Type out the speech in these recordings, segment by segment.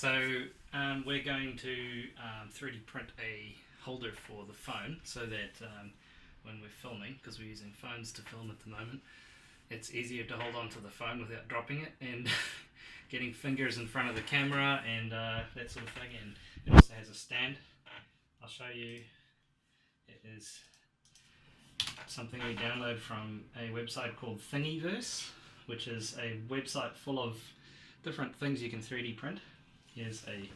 So we're going to 3D print a holder for the phone so that when we're filming, because we're using phones to film at the moment, it's easier to hold on to the phone without dropping it and getting fingers in front of the camera and that sort of thing. And it also has a stand. I'll show you. It is something we download from a website called Thingiverse, which is a website full of different things you can 3D print. Here's a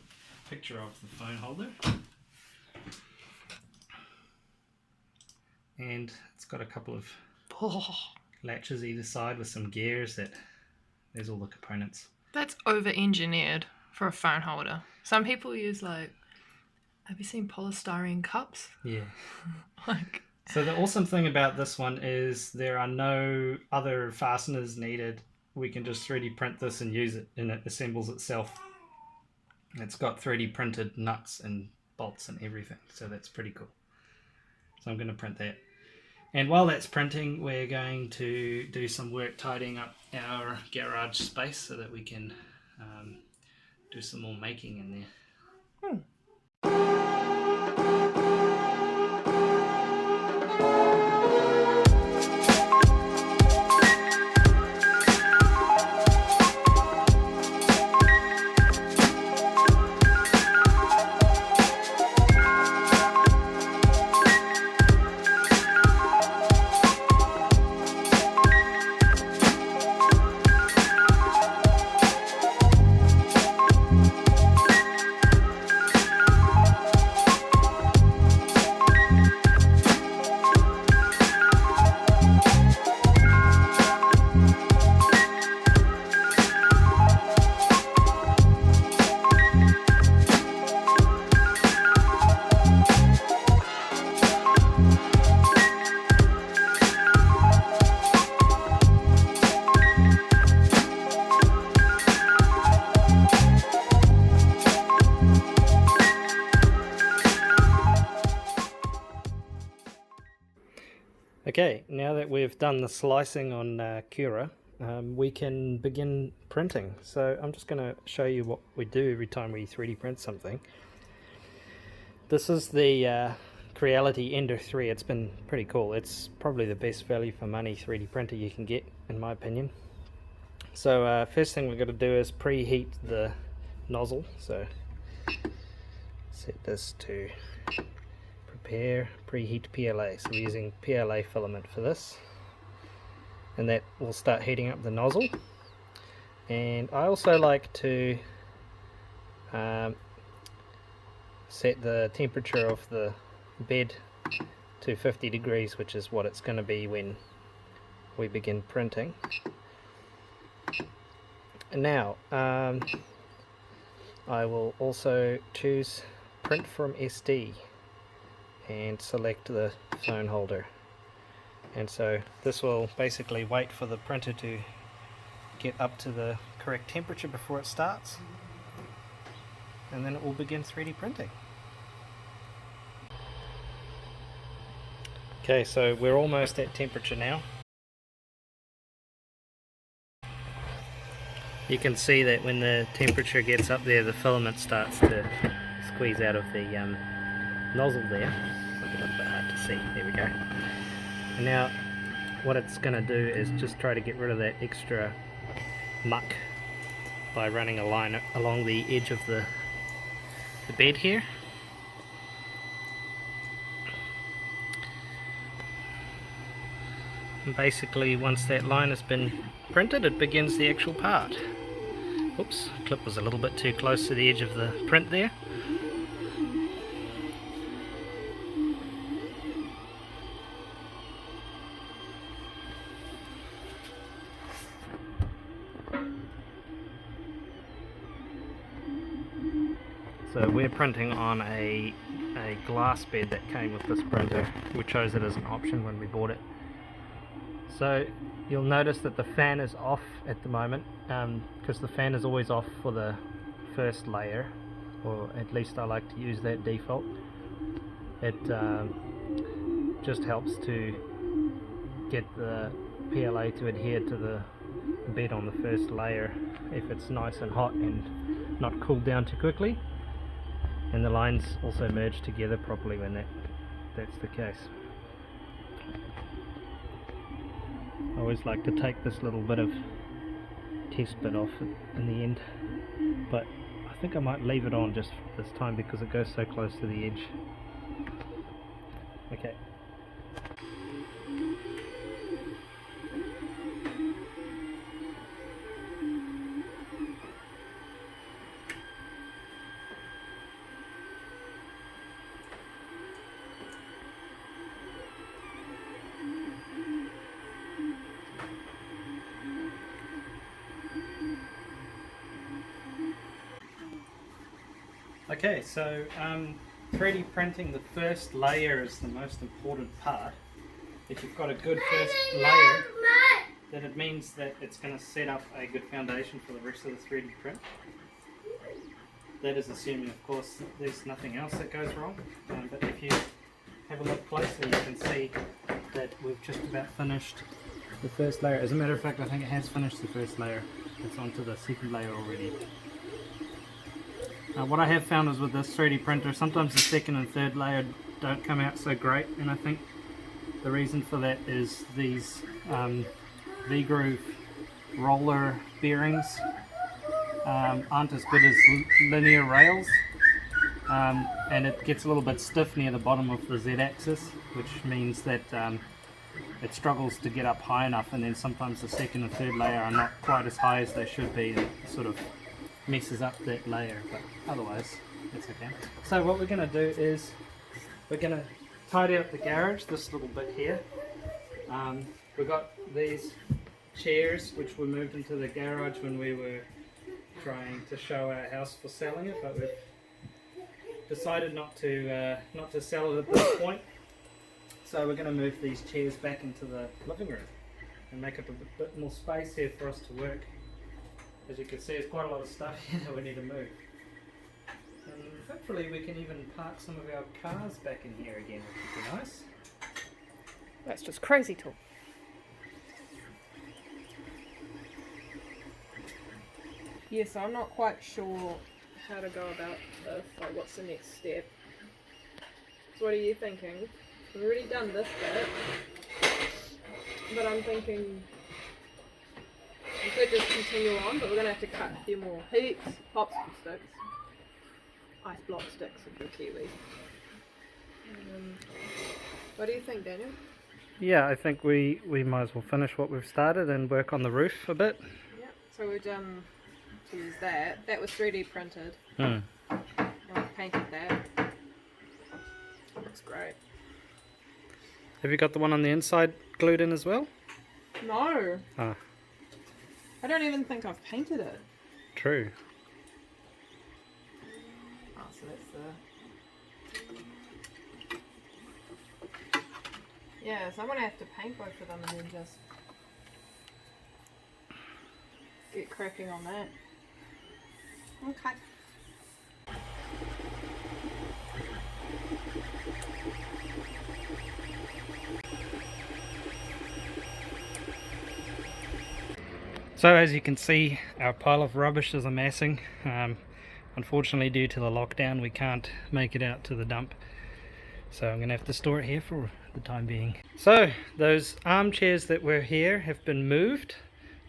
picture of the phone holder, and it's got a couple of latches either side with some gears. There's all the components. That's over-engineered for a phone holder. Some people use have you seen polystyrene cups? Yeah. So the awesome thing about this one is there are no other fasteners needed. We can just 3D print this and use it, and it assembles itself. It's got 3D printed nuts and bolts and everything, so that's pretty cool. So I'm going to print that. And while that's printing, we're going to do some work tidying up our garage space so that we can do some more making in there. Okay, now that we've done the slicing on Cura, we can begin printing. So I'm just going to show you what we do every time we 3D print something. This is the Creality Ender 3. It's been pretty cool. It's probably the best value for money 3D printer you can get, in my opinion. So first thing we've got to do is preheat the nozzle. So set this to preheat PLA. So we're using PLA filament for this, and that will start heating up the nozzle. And I also like to set the temperature of the bed to 50 degrees, which is what it's going to be when we begin printing. And now I will also choose print from SD and select the phone holder, and so this will basically wait for the printer to get up to the correct temperature before it starts, and then it will begin 3D printing. Okay, so we're almost at temperature now. You can see that when the temperature gets up there, the filament starts to squeeze out of the nozzle there. It's a little bit hard to see. There we go. And now what it's going to do is just try to get rid of that extra muck by running a line along the edge of the bed here. And basically once that line has been printed, it begins the actual part. Oops, the clip was a little bit too close to the edge of the print there. So we're printing on a glass bed that came with this printer. We chose it as an option when we bought it. So you'll notice that the fan is off at the moment, because the fan is always off for the first layer, or at least I like to use that default. It just helps to get the PLA to adhere to the bed on the first layer if it's nice and hot and not cooled down too quickly, and the lines also merge together properly when that's the case. I always like to take this little bit of test bit off in the end, but I think I might leave it on just this time because it goes so close to the edge. Okay. Okay, so 3D printing the first layer is the most important part. If you've got a good first layer, then it means that it's going to set up a good foundation for the rest of the 3D print. That is assuming, of course, that there's nothing else that goes wrong. But if you have a look closely, you can see that we've just about finished the first layer. As a matter of fact, I think it has finished the first layer. It's onto the second layer already. What I have found is with this 3D printer, sometimes the second and third layer don't come out so great, and I think the reason for that is these V-groove roller bearings aren't as good as linear rails, and it gets a little bit stiff near the bottom of the Z-axis, which means that it struggles to get up high enough, and then sometimes the second and third layer are not quite as high as they should be, and it sort of messes up that layer, but otherwise it's okay. So what we're going to do is we're going to tidy up the garage, this little bit here. We've got these chairs which were moved into the garage when we were trying to show our house for selling it, but we've decided not to sell it at this point. So we're going to move these chairs back into the living room and make up a bit more space here for us to work. As you can see, there's quite a lot of stuff here that we need to move. And hopefully we can even park some of our cars back in here again, which would be nice. That's just crazy talk. Yes, I'm not quite sure how to go about this, like what's the next step. So what are you thinking? We've already done this bit, but I'm thinking we could just continue on, but we're going to have to cut a few more heaps, popsicle sticks, ice block sticks if you're Kiwi. What do you think, Daniel? Yeah, I think we might as well finish what we've started and work on the roof a bit. Yeah, so we've done to use that. That was 3D printed. Hmm. And we've painted that. Looks great. Have you got the one on the inside glued in as well? No. Ah. I don't even think I've painted it. True. Oh, so that's the... Yeah, so I'm going to have to paint both of them and then just get cracking on that. Okay. So as you can see, our pile of rubbish is amassing. Unfortunately, due to the lockdown, we can't make it out to the dump. So I'm going to have to store it here for the time being. So those armchairs that were here have been moved.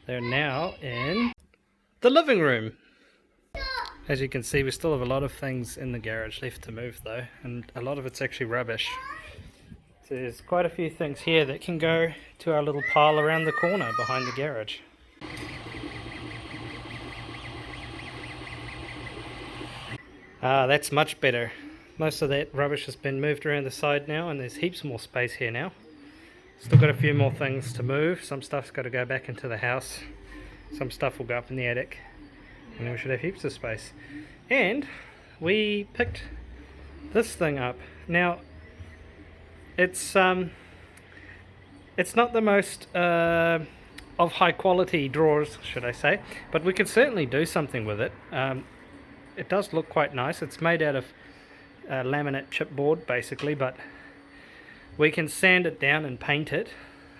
They're now in the living room. As you can see, we still have a lot of things in the garage left to move though, and a lot of it's actually rubbish. So there's quite a few things here that can go to our little pile around the corner behind the garage. Ah, that's much better. Most of that rubbish has been moved around the side now, and there's heaps more space here now. Still got a few more things to move. Some stuff's got to go back into the house. Some stuff will go up in the attic, and then we should have heaps of space. And we picked this thing up. Now, it's not the most of high quality drawers, should I say, but we could certainly do something with it. It does look quite nice. It's made out of laminate chipboard basically, but we can sand it down and paint it,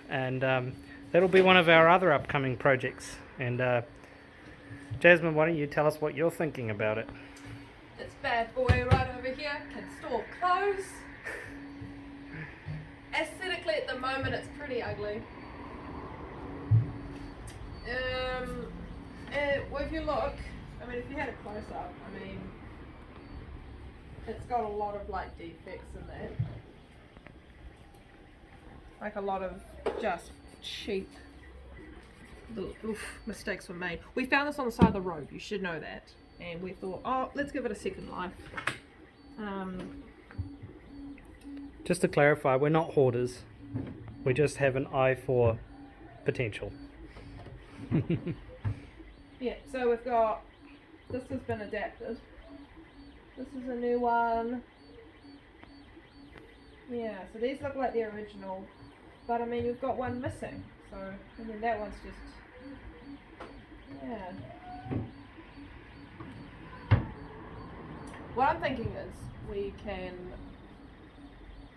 and that'll be one of our other upcoming projects. And Jasmine, why don't you tell us what you're thinking about it? This bad boy right over here can store clothes. Aesthetically at the moment it's pretty ugly. Well, if you look, I mean, if you had a close up, I mean, it's got a lot of like defects in there. Like a lot of just cheap mistakes were made. We found this on the side of the road, you should know that. And we thought, oh, let's give it a second life. Just to clarify, we're not hoarders. We just have an eye for potential. Yeah, so we've got, this has been adapted. This is a new one. Yeah, so these look like the original. But I mean, we've got one missing. So, I mean, that one's just, yeah. What I'm thinking is we can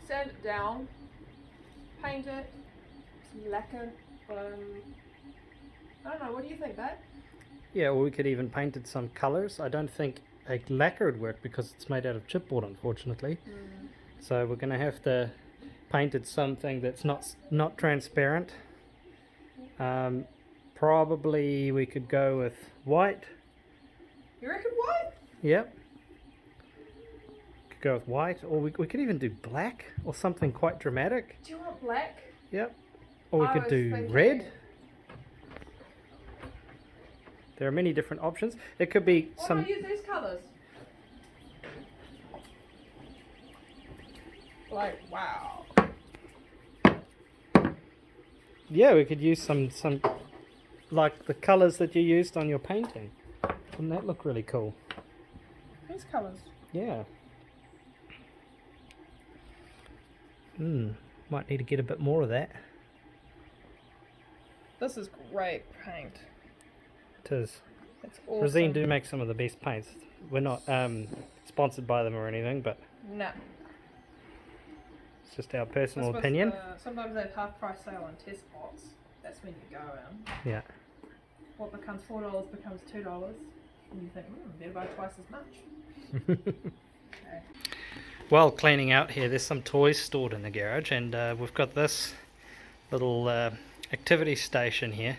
sand it down, paint it, some lacquer. I don't know, what do you think, babe? Yeah, or we could even paint it some colours. I don't think a lacquer would work because it's made out of chipboard, unfortunately. So we're going to have to paint it something that's not transparent. Probably we could go with white. You reckon white? Yep. Could go with white, or we could even do black or something quite dramatic. Do you want black? Yep. Or we I could was do thinking red. There are many different options. It could be Why some. not use these colours? Like, wow. Yeah, we could use some like the colours that you used on your painting. Wouldn't that look really cool? These colours. Yeah. Might need to get a bit more of that. This is great paint. It is. It's awesome. Rosine do make some of the best paints. We're not sponsored by them or anything, but No. it's just our personal This was opinion. sometimes they have half price sale on test pots. That's when you go in. Yeah. What becomes $4 becomes $2. And you think, better buy twice as much. Okay. Well, cleaning out here, there's some toys stored in the garage, and we've got this little activity station here.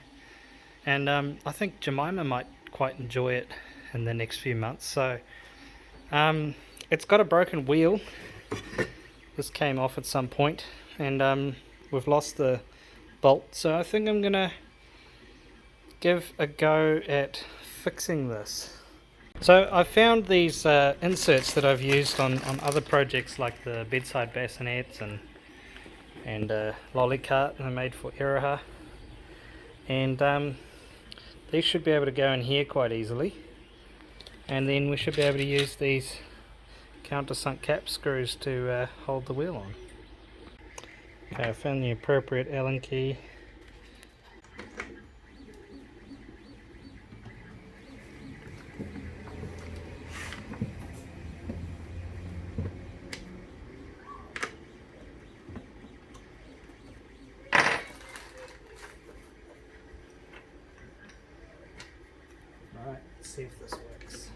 And I think Jemima might quite enjoy it in the next few months. So it's got a broken wheel. This came off at some point, and we've lost the bolt. So I think I'm going to give a go at fixing this. So I found these inserts that I've used on other projects like the bedside bassinets and Lollycart that I made for Iraha. And these should be able to go in here quite easily, and then we should be able to use these countersunk cap screws to hold the wheel on. Okay, I found the appropriate Allen key. Alright, let's see if this works.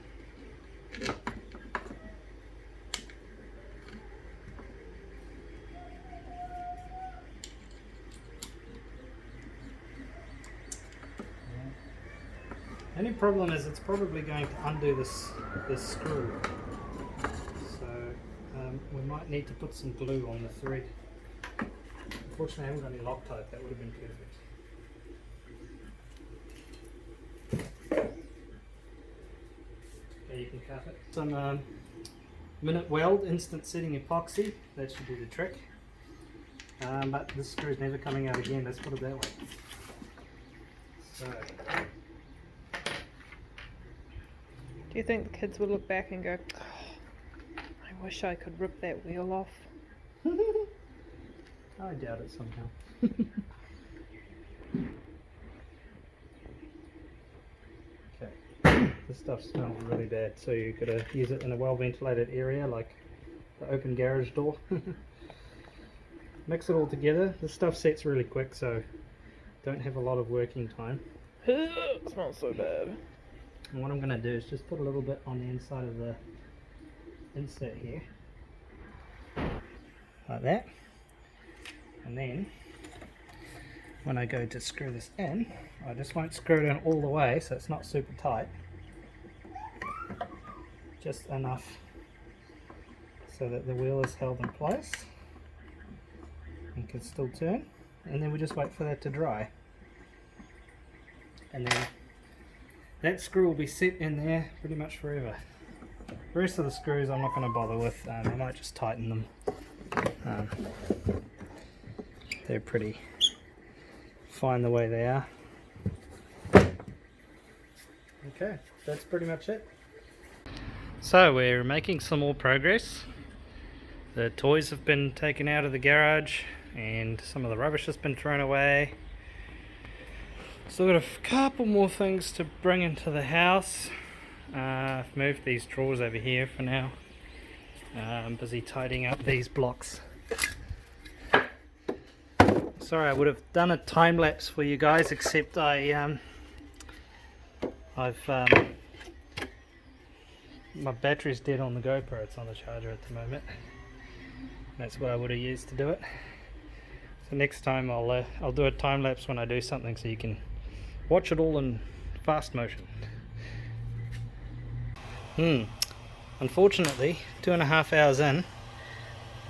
Only problem is it's probably going to undo this screw. So we might need to put some glue on the thread. Unfortunately I haven't got any Loctite, that would have been perfect. Okay, you can cut it. Some Minute Weld instant setting epoxy, that should do the trick. But this screw is never coming out again, let's put it that way. So. Do you think the kids will look back and go, oh, I wish I could rip that wheel off? I doubt it somehow. Okay, this stuff smells really bad, so you've got to use it in a well ventilated area like the open garage door. Mix it all together. This stuff sets really quick, so don't have a lot of working time. It smells so bad. And what I'm going to do is just put a little bit on the inside of the insert here, like that, and then when I go to screw this in, I just won't screw it in all the way so it's not super tight, just enough so that the wheel is held in place and can still turn, and then we just wait for that to dry, and then that screw will be set in there pretty much forever. The rest of the screws I'm not going to bother with, I might just tighten them. They're pretty fine the way they are. Okay, that's pretty much it. So we're making some more progress. The toys have been taken out of the garage and some of the rubbish has been thrown away. Still got a couple more things to bring into the house. I've moved these drawers over here for now. I'm busy tidying up these blocks. Sorry, I would have done a time lapse for you guys, except my battery's dead on the GoPro. It's on the charger at the moment. That's what I would have used to do it. So next time I'll do a time lapse when I do something, so you can watch it all in fast motion. Unfortunately, 2.5 hours in,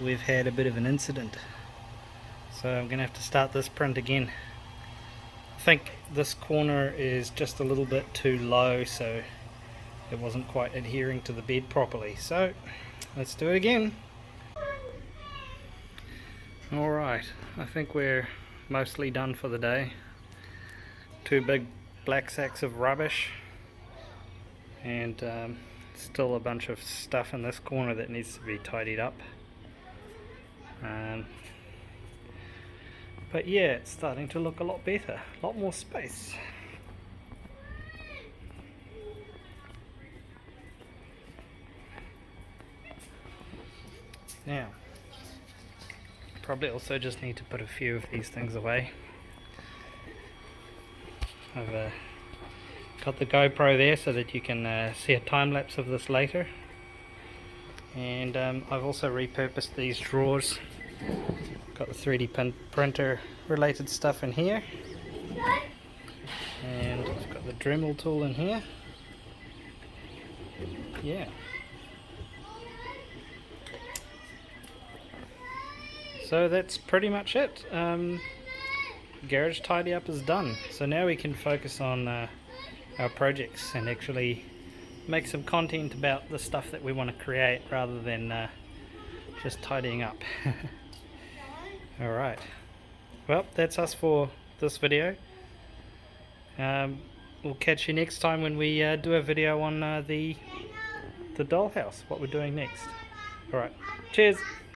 we've had a bit of an incident. So I'm going to have to start this print again. I think this corner is just a little bit too low, so it wasn't quite adhering to the bed properly. So let's do it again. Alright, I think we're mostly done for the day. 2 big black sacks of rubbish, and still a bunch of stuff in this corner that needs to be tidied up. But yeah, it's starting to look a lot better, a lot more space. Now, probably also just need to put a few of these things away. I've got the GoPro there so that you can see a time lapse of this later, and I've also repurposed these drawers. Got the 3D printer related stuff in here, and I've got the Dremel tool in here. Yeah. So that's pretty much it. Garage tidy up is done, so now we can focus on our projects and actually make some content about the stuff that we want to create rather than just tidying up. Alright, well, that's us for this video. We'll catch you next time when we do a video on the dollhouse, what we're doing next. Alright, cheers!